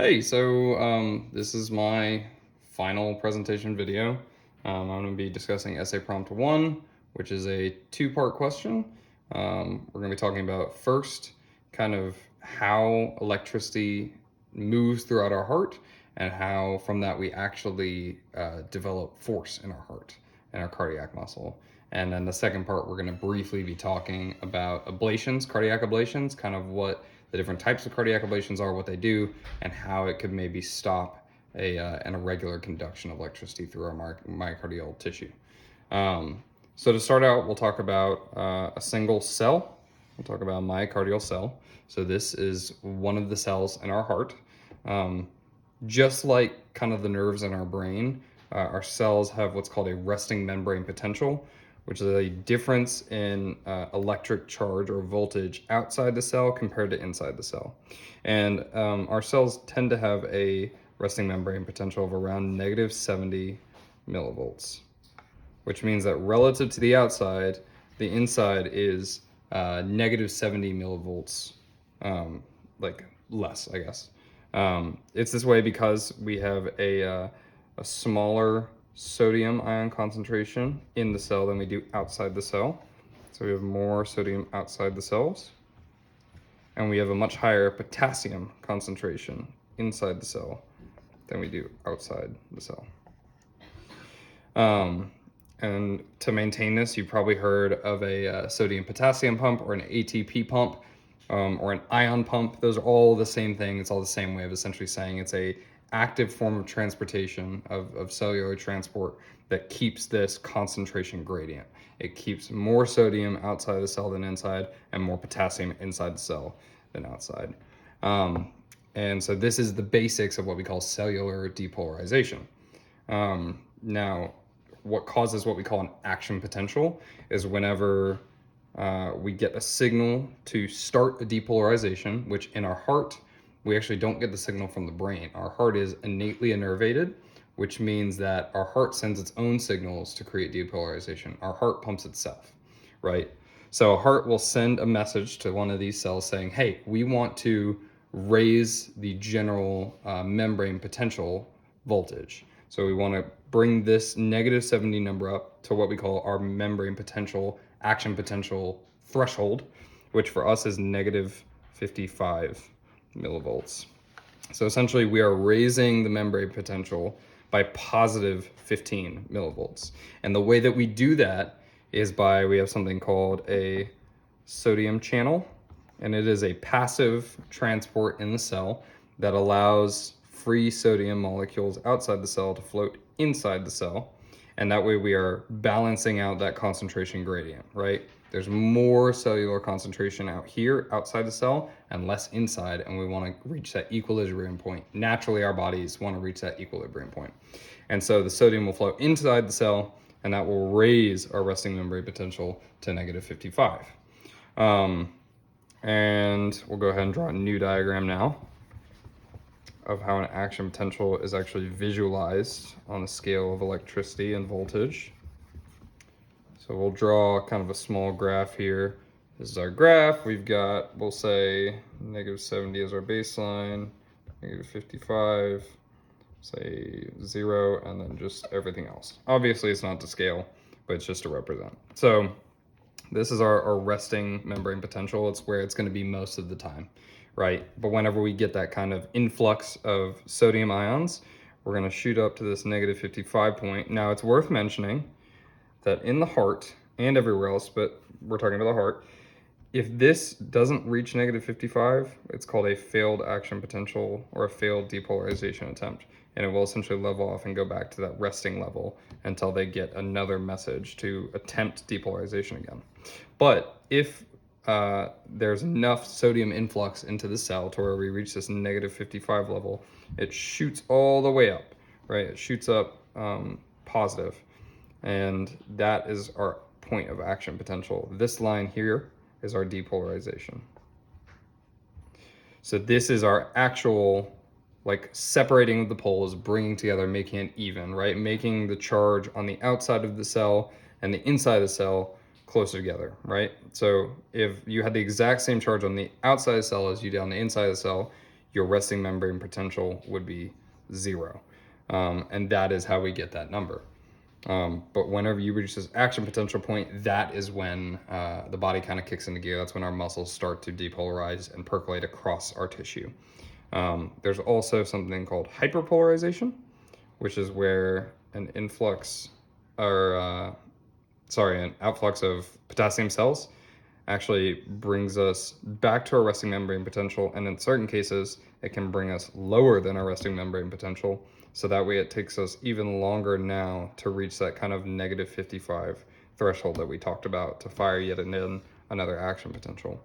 Hey, so this is my final presentation video. I'm going to be discussing essay prompt 1, which is a two-part question. We're going to be talking about first kind of how electricity moves throughout our heart and how from that we actually develop force in our heart and our cardiac muscle. And then the second part, we're going to briefly be talking about ablations, cardiac ablations, kind of what the different types of cardiac ablations are, what they do, and how it could maybe stop an irregular conduction of electricity through our myocardial tissue. So to start out, we'll talk about a single cell. We'll talk about a myocardial cell. So this is one of the cells in our heart. Just like kind of the nerves in our brain, our cells have what's called a resting membrane potential, which is a difference in electric charge or voltage outside the cell compared to inside the cell. And our cells tend to have a resting membrane potential of around negative 70 millivolts, which means that relative to the outside, the inside is negative 70 millivolts, like less, I guess. It's this way because we have a smaller sodium ion concentration in the cell than we do outside the cell. So we have more sodium outside the cells. And we have a much higher potassium concentration inside the cell than we do outside the cell. And to maintain this, you've probably heard of a sodium potassium pump or an ATP pump or an ion pump. Those are all the same thing. It's all the same way of essentially saying it's a active form of transportation of cellular transport that keeps this concentration gradient. It keeps more sodium outside the cell than inside and more potassium inside the cell than outside. And so this is the basics of what we call cellular depolarization. Now, what causes what we call an action potential is whenever we get a signal to start a depolarization, which in our heart, we actually don't get the signal from the brain. Our heart is innately innervated, which means that our heart sends its own signals to create depolarization. Our heart pumps itself, right? So a heart will send a message to one of these cells saying, hey, we want to raise the general membrane potential voltage. So we want to bring this negative 70 number up to what we call our membrane potential, action potential threshold, which for us is negative 55 millivolts. So essentially we are raising the membrane potential by positive 15 millivolts. And the way that we do that is we have something called a sodium channel, and it is a passive transport in the cell that allows free sodium molecules outside the cell to float inside the cell. And that way we are balancing out that concentration gradient, right? There's more cellular concentration out here outside the cell and less inside, and we want to reach that equilibrium point. Naturally, our bodies want to reach that equilibrium point. And so the sodium will flow inside the cell, and that will raise our resting membrane potential to negative 55. And we'll go ahead and draw a new diagram now of how an action potential is actually visualized on the scale of electricity and voltage. So we'll draw kind of a small graph here. This is our graph. We've got, we'll say, negative 70 as our baseline, negative 55, say 0, and then just everything else. Obviously, it's not to scale, but it's just to represent. So this is our resting membrane potential. It's where it's going to be most of the time, right? But whenever we get that kind of influx of sodium ions, we're going to shoot up to this negative 55 point. Now, it's worth mentioning that in the heart and everywhere else, but we're talking about the heart, if this doesn't reach negative 55, it's called a failed action potential or a failed depolarization attempt. And it will essentially level off and go back to that resting level until they get another message to attempt depolarization again. But if there's enough sodium influx into the cell to where we reach this negative 55 level, it shoots all the way up, right? It shoots up positive. And that is our point of action potential. This line here is our depolarization. So this is our actual, like, separating of the poles, bringing together, making it even, right? Making the charge on the outside of the cell and the inside of the cell closer together, right? So if you had the exact same charge on the outside of the cell as you did on the inside of the cell, your resting membrane potential would be 0. And that is how we get that number. But whenever you reach this action potential point, that is when the body kind of kicks into gear. That's when our muscles start to depolarize and percolate across our tissue. There's also something called hyperpolarization, which is where an influx or an outflux of potassium cells actually brings us back to our resting membrane potential, and in certain cases it can bring us lower than our resting membrane potential, so that way it takes us even longer now to reach that kind of negative 55 threshold that we talked about to fire yet again another action potential,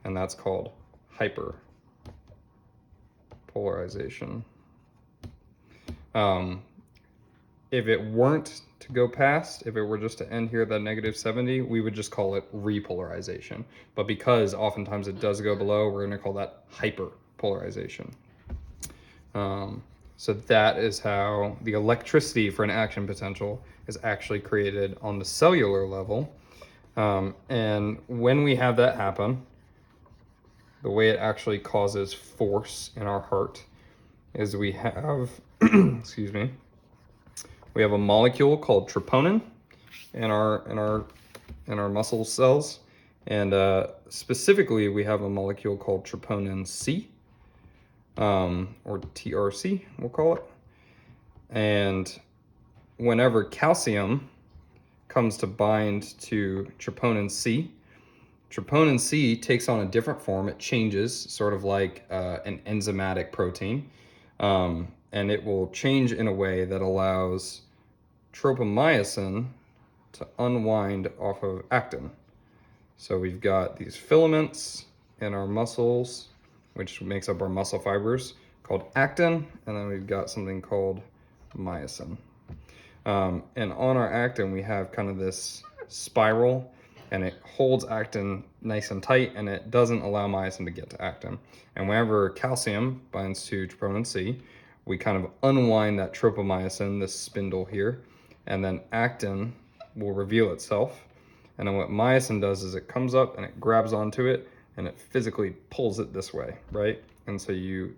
and that's called hyperpolarization. If it weren't to go past, if it were just to end here at that negative 70, we would just call it repolarization. But because oftentimes it does go below, we're going to call that hyperpolarization. So that is how the electricity for an action potential is actually created on the cellular level. And when we have that happen, the way it actually causes force in our heart is we have, excuse me, we have a molecule called troponin in our muscle cells, and specifically we have a molecule called troponin C, or TRC, we'll call it. And whenever calcium comes to bind to troponin C takes on a different form. It changes, sort of like an enzymatic protein, and it will change in a way that allows tropomyosin to unwind off of actin. So we've got these filaments in our muscles, which makes up our muscle fibers, called actin, and then we've got something called myosin. And on our actin, we have kind of this spiral, and it holds actin nice and tight, and it doesn't allow myosin to get to actin. And whenever calcium binds to troponin C, we kind of unwind that tropomyosin, this spindle here, and then actin will reveal itself. And then what myosin does is it comes up and it grabs onto it and it physically pulls it this way, right? And so you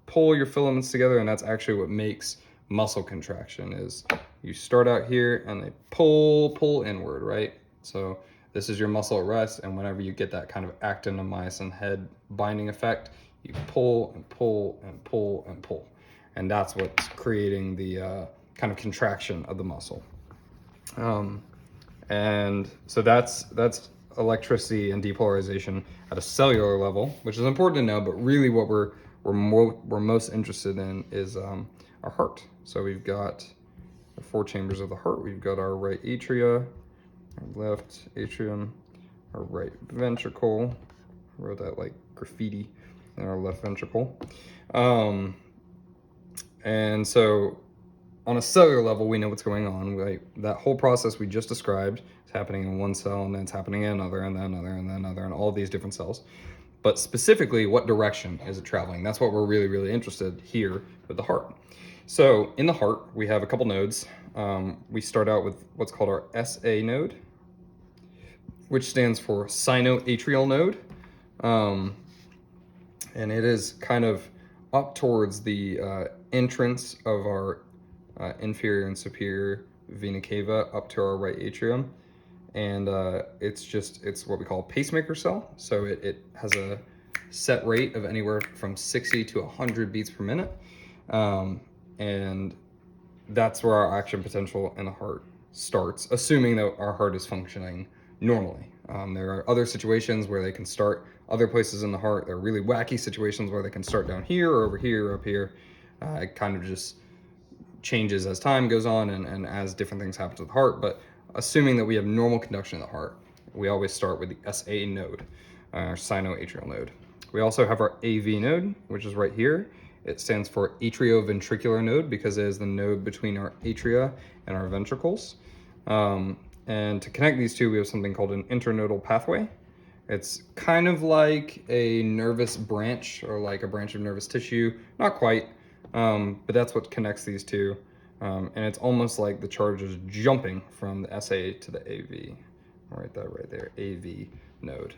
pull your filaments together, and that's actually what makes muscle contraction. Is you start out here and they pull inward, right? So this is your muscle at rest, and whenever you get that kind of actin to myosin head binding effect, you pull and pull and pull and pull. And that's what's creating the kind of contraction of the muscle. And so that's electricity and depolarization at a cellular level, which is important to know, but really what we're most interested in is our heart. So we've got the 4 chambers of the heart. We've got our right atria, our left atrium, our right ventricle. I wrote that like graffiti, and our left ventricle. And so on a cellular level, we know what's going on. Right? That whole process we just described is happening in one cell, and then it's happening in another, and then another, and then another, and all these different cells. But specifically, what direction is it traveling? That's what we're really, really interested here with the heart. So in the heart, we have a couple nodes. We start out with what's called our SA node, which stands for sinoatrial node. And it is kind of up towards the entrance of our inferior and superior vena cava up to our right atrium. And it's what we call a pacemaker cell. So it has a set rate of anywhere from 60 to 100 beats per minute. And that's where our action potential in the heart starts, assuming that our heart is functioning normally. There are other situations where they can start other places in the heart. There are really wacky situations where they can start down here or over here or up here. It kind of just changes as time goes on and as different things happen to the heart. But assuming that we have normal conduction in the heart, we always start with the SA node, our sinoatrial node. We also have our AV node, which is right here. It stands for atrioventricular node because it is the node between our atria and our ventricles. And to connect these two, we have something called an internodal pathway. It's kind of like a nervous branch, or like a branch of nervous tissue. Not quite, but that's what connects these two. And it's almost like the charge is jumping from the SA to the AV. I'll write that right there, AV node.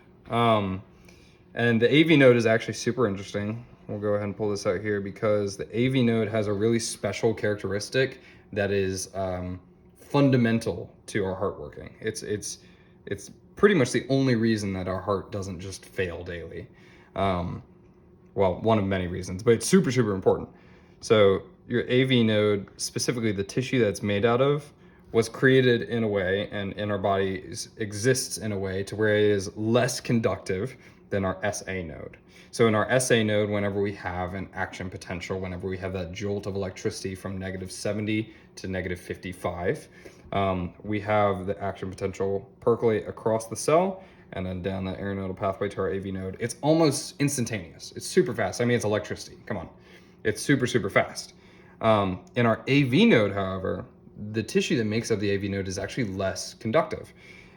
And the AV node is actually super interesting. We'll go ahead and pull this out here because the AV node has a really special characteristic that is fundamental to our heart working. It's pretty much the only reason that our heart doesn't just fail daily. Well, one of many reasons, but it's super, super important. So your AV node, specifically the tissue that's made out of, was created in a way and in our bodies exists in a way to where it is less conductive than our SA node. So in our SA node, whenever we have an action potential, whenever we have that jolt of electricity from -70 to -55, we have the action potential percolate across the cell and then down the aeronodal pathway to our AV node. It's almost instantaneous. It's super fast. I mean, it's electricity. Come on. It's super, super fast. In our AV node, however, the tissue that makes up the AV node is actually less conductive.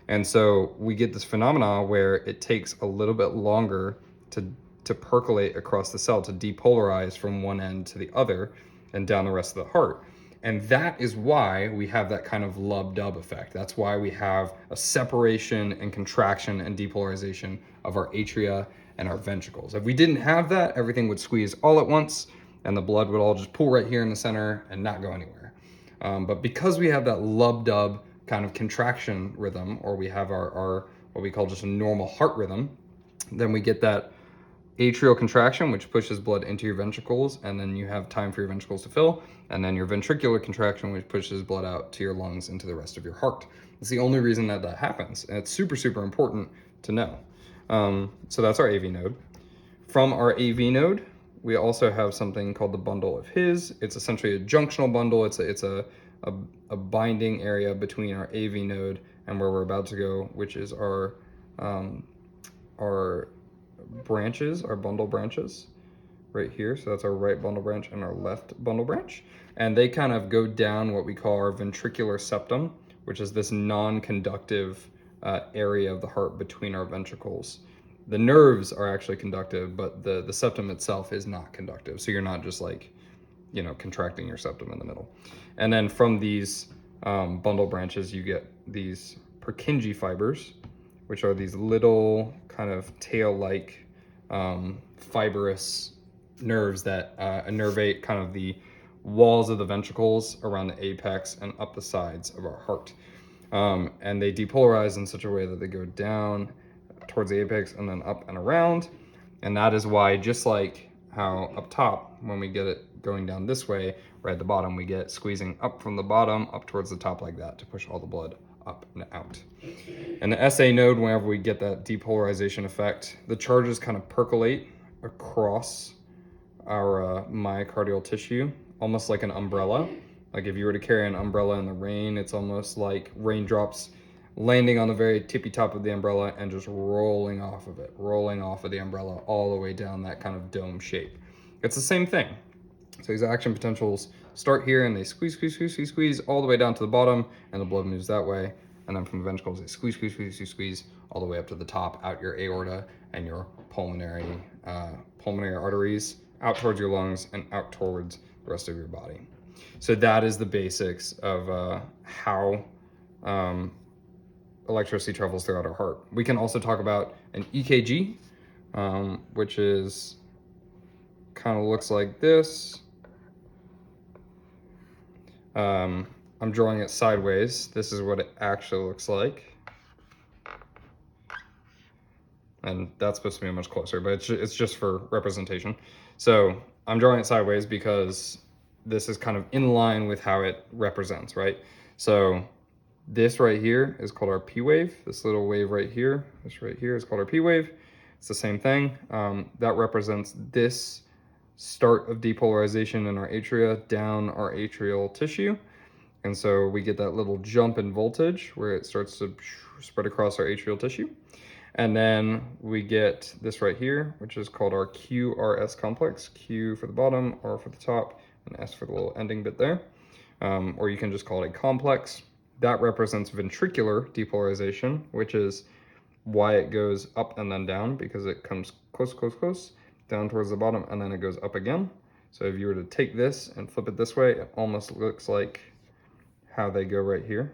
And so we get this phenomena where it takes a little bit longer to percolate across the cell, to depolarize from one end to the other and down the rest of the heart. And that is why we have that kind of lub-dub effect. That's why we have a separation and contraction and depolarization of our atria and our ventricles. If we didn't have that, everything would squeeze all at once and the blood would all just pool right here in the center and not go anywhere. But because we have that lub-dub kind of contraction rhythm, or we have our what we call just a normal heart rhythm, then we get that atrial contraction, which pushes blood into your ventricles, and then you have time for your ventricles to fill, and then your ventricular contraction, which pushes blood out to your lungs into the rest of your heart. It's the only reason that that happens, and it's super, super important to know. So that's our AV node. From our AV node, we also have something called the bundle of His. It's essentially a junctional bundle. It's a binding area between our AV node and where we're about to go, which is our branches, our bundle branches right here. So that's our right bundle branch and our left bundle branch. And they kind of go down what we call our ventricular septum, which is this non-conductive area of the heart between our ventricles. The nerves are actually conductive, but the septum itself is not conductive. So you're not just like, you know, contracting your septum in the middle. And then from these bundle branches, you get these Purkinje fibers, which are these little kind of tail-like fibrous nerves that innervate kind of the walls of the ventricles around the apex and up the sides of our heart. And they depolarize in such a way that they go down towards the apex and then up and around. And that is why, just like how up top, when we get it going down this way, right at the bottom, we get squeezing up from the bottom up towards the top like that to push all the blood up and out. And the SA node, whenever we get that depolarization effect, the charges kind of percolate across our myocardial tissue, almost like an umbrella. Like if you were to carry an umbrella in the rain, it's almost like raindrops landing on the very tippy top of the umbrella and just rolling off of it, rolling off of the umbrella all the way down that kind of dome shape. It's the same thing. So these action potentials start here and they squeeze, squeeze, squeeze, squeeze, squeeze all the way down to the bottom, and the blood moves that way. And then from the ventricles, they squeeze, squeeze, squeeze, squeeze, squeeze all the way up to the top, out your aorta and your pulmonary arteries, out towards your lungs and out towards the rest of your body. So that is the basics of how electricity travels throughout our heart. We can also talk about an EKG, which is kind of looks like this. I'm drawing it sideways. This is what it actually looks like. And that's supposed to be much closer, but it's just for representation. So I'm drawing it sideways because this is kind of in line with how it represents, right? So this right here is called our P wave. This little wave right here, this right here is called our P wave. It's the same thing. That represents this start of depolarization in our atria down our atrial tissue. And so we get that little jump in voltage where it starts to spread across our atrial tissue. And then we get this right here, which is called our QRS complex. Q for the bottom, R for the top, and S for the little ending bit there. Or you can just call it a complex. That represents ventricular depolarization, which is why it goes up and then down, because it comes close, close, close, down towards the bottom, and then it goes up again. So if you were to take this and flip it this way, it almost looks like how they go right here.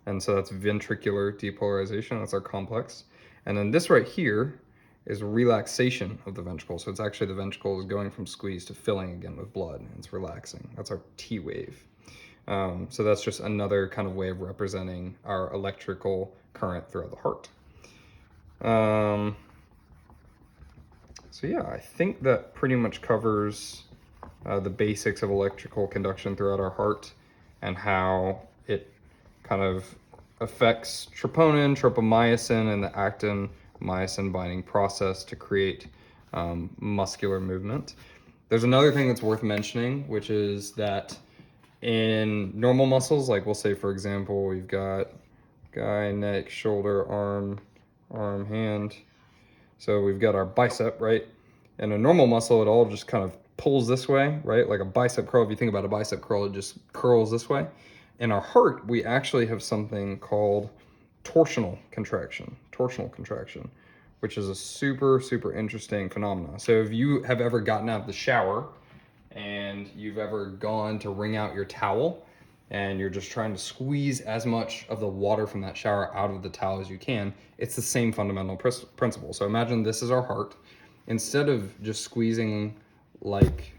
And so that's ventricular depolarization, that's our complex. And then this right here is relaxation of the ventricle. So it's actually the ventricle is going from squeeze to filling again with blood, and it's relaxing. That's our T wave. So that's just another kind of way of representing our electrical current throughout the heart. So yeah, I think that pretty much covers the basics of electrical conduction throughout our heart and how it kind of affects troponin, tropomyosin, and the actin-myosin binding process to create muscular movement. There's another thing that's worth mentioning, which is that in normal muscles, like we'll say, for example, we've got guy, neck, shoulder, arm, hand. So we've got our bicep, right? And a normal muscle, it all just kind of pulls this way, right? Like a bicep curl. If you think about a bicep curl, it just curls this way. In our heart, we actually have something called torsional contraction, which is a super, super interesting phenomenon. So if you have ever gotten out of the shower and you've ever gone to wring out your towel and you're just trying to squeeze as much of the water from that shower out of the towel as you can, it's the same fundamental principle. So imagine this is our heart. Instead of just squeezing like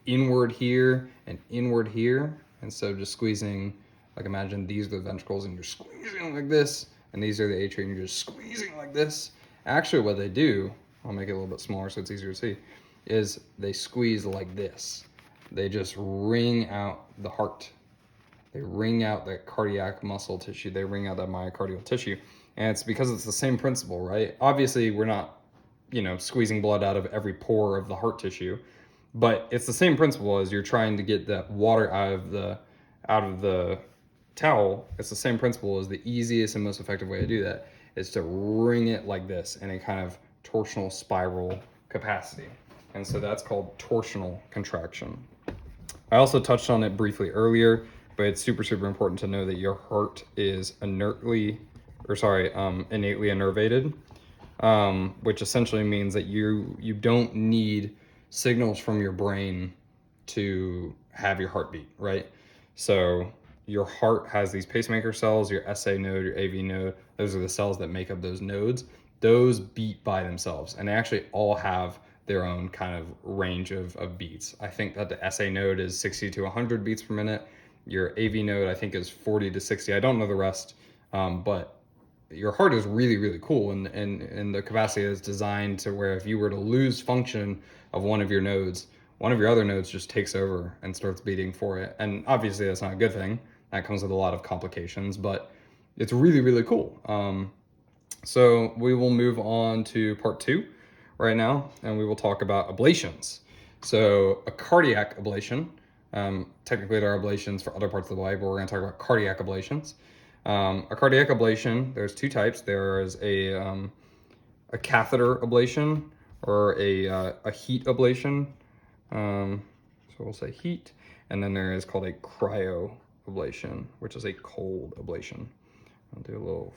inward here and inward here, instead of just squeezing, like imagine these are the ventricles and you're squeezing like this, and these are the atria and you're just squeezing like this. Actually what they do, I'll make it a little bit smaller so it's easier to see, is they squeeze like this. They just wring out the heart. They wring out that cardiac muscle tissue. They wring out that myocardial tissue. And it's because it's the same principle, right? Obviously, we're not, squeezing blood out of every pore of the heart tissue, but it's the same principle as you're trying to get that water out of the towel. It's the same principle as the easiest and most effective way to do that is to wring it like this in a kind of torsional spiral capacity. And so that's called torsional contraction. I also touched on it briefly earlier, but it's super, super important to know that your heart is innately innervated, which essentially means that you don't need signals from your brain to have your heartbeat, right? So your heart has these pacemaker cells, your SA node, your AV node. Those are the cells that make up those nodes. Those beat by themselves, and they actually all have their own kind of range of beats. I think that the SA node is 60 to 100 beats per minute. Your AV node, I think, is 40 to 60. I don't know the rest, but your heart is really, really cool. And the capacity is designed to where if you were to lose function of one of your nodes, one of your other nodes just takes over and starts beating for it. And obviously that's not a good thing. That comes with a lot of complications, but it's really, really cool. So we will move on to part 2 right now, and we will talk about ablations. So a cardiac ablation, technically there are ablations for other parts of the body, but we're going to talk about cardiac ablations. A cardiac ablation, there's 2 types. There is a catheter ablation or a heat ablation. So we'll say heat, and then there is called a cryo ablation, which is a cold ablation. I'll do a little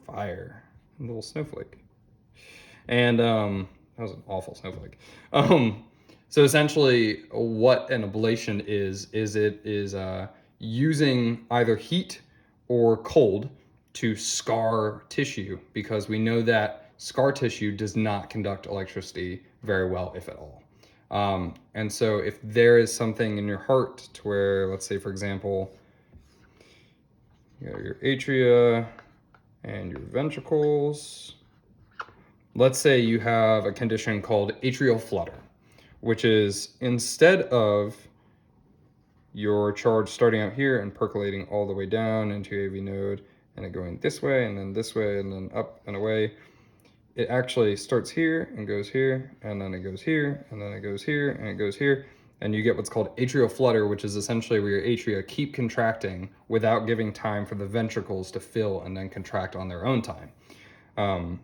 fire, a little snowflake. And that was an awful snowflake. So essentially what an ablation is using either heat or cold to scar tissue, because we know that scar tissue does not conduct electricity very well, if at all. And so if there is something in your heart to where, let's say, for example, you got your atria and your ventricles. Let's say you have a condition called atrial flutter, which is instead of your charge starting out here and percolating all the way down into your AV node and it going this way and then up and away, it actually starts here and goes here, and then it goes here, and then it goes here, and it goes here, and you get what's called atrial flutter, which is essentially where your atria keep contracting without giving time for the ventricles to fill and then contract on their own time.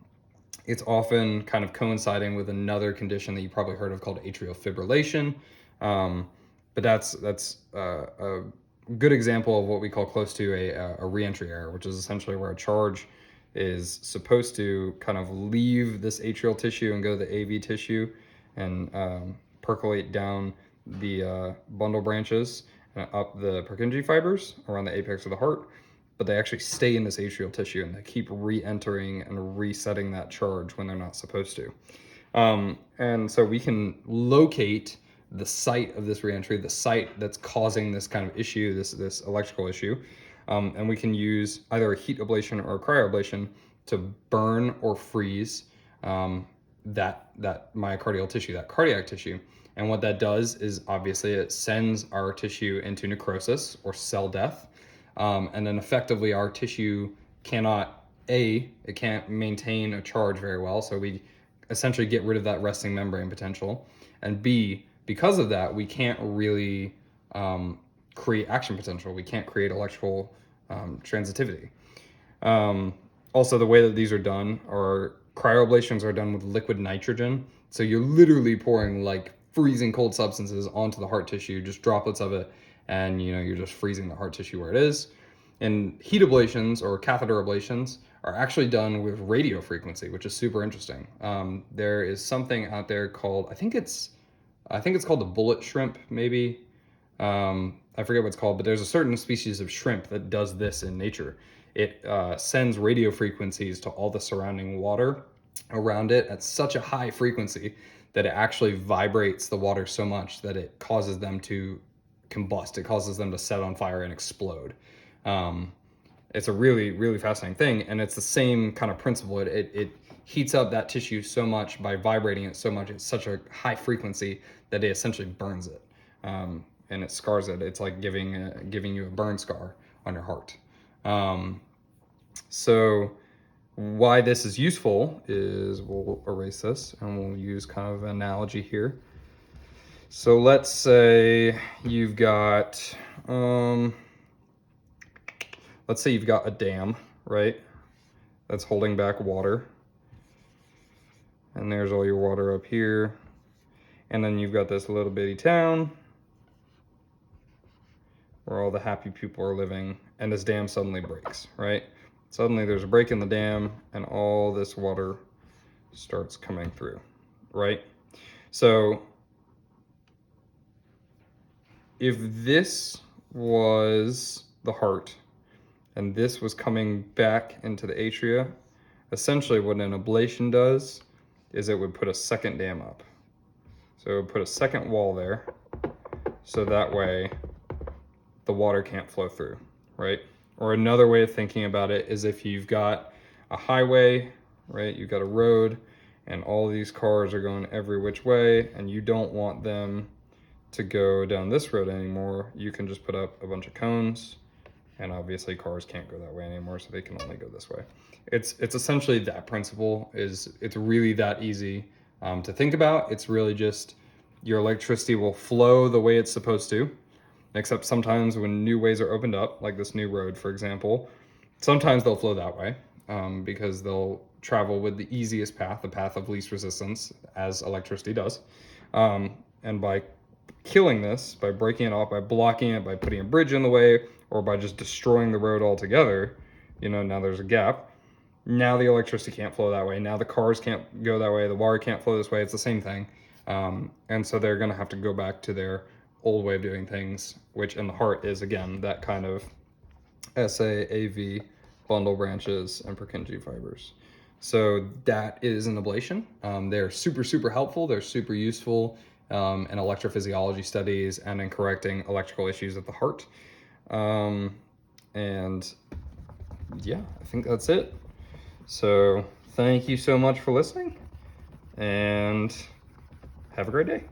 It's often kind of coinciding with another condition that you probably heard of called atrial fibrillation, but that's a good example of what we call close to a reentry error, which is essentially where a charge is supposed to kind of leave this atrial tissue and go to the AV tissue and percolate down the bundle branches and up the Purkinje fibers around the apex of the heart. but they actually stay in this atrial tissue and they keep re-entering and resetting that charge when they're not supposed to. And so we can locate the site of this reentry, the site that's causing this kind of issue, this electrical issue, and we can use either a heat ablation or a cryoablation to burn or freeze that myocardial tissue, that cardiac tissue. And what that does is obviously it sends our tissue into necrosis or cell death, and then effectively our tissue cannot, it can't maintain a charge very well, so we essentially get rid of that resting membrane potential, and B, because of that, we can't really create action potential. We can't create electrical transitivity. Also, the way that these are done, or cryoablations are done with liquid nitrogen. So you're literally pouring like freezing cold substances onto the heart tissue, just droplets of it, and you're just freezing the heart tissue where it is. And heat ablations or catheter ablations are actually done with radio frequency, which is super interesting. There is something out there called, I think it's called the bullet shrimp, maybe. I forget what it's called, but there's a certain species of shrimp that does this in nature. It sends radio frequencies to all the surrounding water around it at such a high frequency that it actually vibrates the water so much that it causes them to combust. It causes them to set on fire and explode. It's a really, really fascinating thing, and it's the same kind of principle. It heats up that tissue so much by vibrating it so much. It's such a high frequency that it essentially burns it, and it scars it. It's like giving you a burn scar on your heart. So why this is useful is, we'll erase this and we'll use kind of an analogy here. So let's say you've got, let's say you've got a dam, right? That's holding back water. And there's all your water up here. And then you've got this little bitty town where all the happy people are living, and this dam suddenly breaks, right? Suddenly there's a break in the dam and all this water starts coming through, right? So if this was the heart and this was coming back into the atria, essentially what an ablation does is it would put a second dam up. So it would put a second wall there, so that way the water can't flow through, right? Or another way of thinking about it is if you've got a highway, right? You've got a road and all these cars are going every which way and you don't want them to go down this road anymore, you can just put up a bunch of cones, and obviously cars can't go that way anymore, so they can only go this way. It's essentially that principle. It's really that easy to think about. It's really just your electricity will flow the way it's supposed to, except sometimes when new ways are opened up, like this new road, for example, sometimes they'll flow that way because they'll travel with the easiest path, the path of least resistance, as electricity does. And by killing this, by breaking it off, by blocking it, by putting a bridge in the way, or by just destroying the road altogether, now there's a gap. Now the electricity can't flow that way. Now the cars can't go that way. The water can't flow this way. It's the same thing. And so they're going to have to go back to their old way of doing things, which in the heart is, again, that kind of SAAV, bundle branches, and Purkinje fibers. So that is an ablation. They're super, super helpful. They're super useful in electrophysiology studies and in correcting electrical issues of the heart. And yeah, I think that's it. So thank you so much for listening, and have a great day.